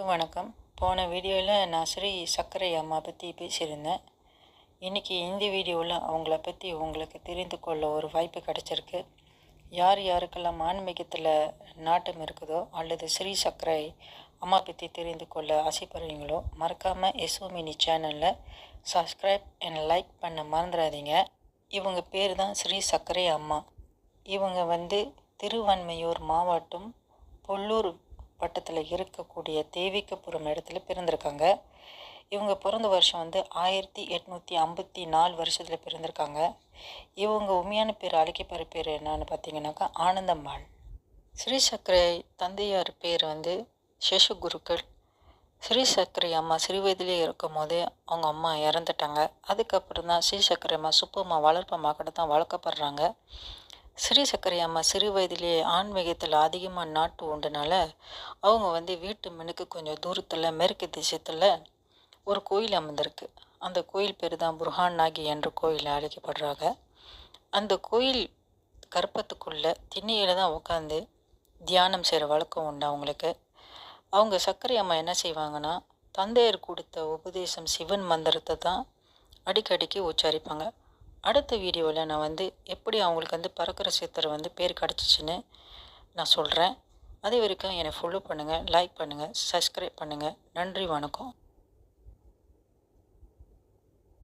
வணக்கம். போன வீடியோவில் நான் ஸ்ரீ சர்க்கரை அம்மா பற்றி பேசியிருந்தேன். இன்றைக்கி இந்த வீடியோவில் அவங்கள பற்றி உங்களுக்கு தெரிந்து கொள்ள ஒரு வாய்ப்பு கிடச்சிருக்கு. யார் யாருக்கெல்லாம் ஆன்மீகத்தில் நாட்டம் இருக்குதோ அல்லது ஸ்ரீ சர்க்கரை அம்மா பற்றி தெரிந்து கொள்ள ஆசைப்படுறீங்களோ மறக்காமல் எஸ்ஓமினி சேனலில் சப்ஸ்கிரைப் அண்ட் லைக் பண்ண மறந்துடாதீங்க. இவங்க பேர் தான் ஸ்ரீ சர்க்கரை அம்மா. இவங்க திருவான்மையூர் மாவட்டம் பொல்லூர் வட்டத்தில் இருக்கக்கூடிய தேவிக்கப்புறம் இடத்துல பிறந்திருக்காங்க. இவங்க பிறந்த வருஷம் 1854 வருஷத்தில் பிறந்திருக்காங்க. இவங்க உண்மையான பேர் அழைக்கப்படுற பேர் என்னன்னு பார்த்தீங்கன்னாக்கா ஆனந்தம்மாள். ஸ்ரீ சர்க்கரை தந்தையார் பேர் சேஷகுருக்கள். ஸ்ரீ சர்க்கரை அம்மா சிறு வயதிலே இருக்கும் போதே அவங்க அம்மா இறந்துட்டாங்க. அதுக்கப்புறம் தான் ஸ்ரீ சர்க்கரை அம்மா சுப்பம்மா வளர்ப்பம்மா கூட தான் வளர்க்கப்படுறாங்க. ஸ்ரீ சர்க்கரை அம்மா சிறு வயதிலே ஆன்மீகத்தில் அதிகமாக நாட்டு உண்டுனால அவங்க வீட்டு மனுக்கு கொஞ்சம் தூரத்தில் மேற்கு திசைத்தில் ஒரு கோயில் அமர்ந்திருக்கு. அந்த கோயில் பேர் தான் புர்ஹான் நாகி என்ற கோயில் அழைக்கப்படுறாங்க. அந்த கோயில் கற்பத்துக்குள்ளே திண்ணையில் தான் உட்காந்து தியானம் செய்கிற வழக்கம் உண்டு அவங்களுக்கு. அவங்க சர்க்கரை அம்மா என்ன செய்வாங்கன்னா, தந்தையர் கொடுத்த உபதேசம் சிவன் மந்திரத்தை தான் அடிக்கடிக்கு உச்சரிப்பாங்க. அடுத்த வீடியோவில் நான் எப்படி அவங்களுக்கு பறக்கிற சித்தர் பேர் கிடச்சிச்சின்னு நான் சொல்கிறேன். அது வரைக்கும் என்னை ஃபாலோ பண்ணுங்கள், லைக் பண்ணுங்கள், சப்ஸ்கிரைப் பண்ணுங்கள். நன்றி, வணக்கம்.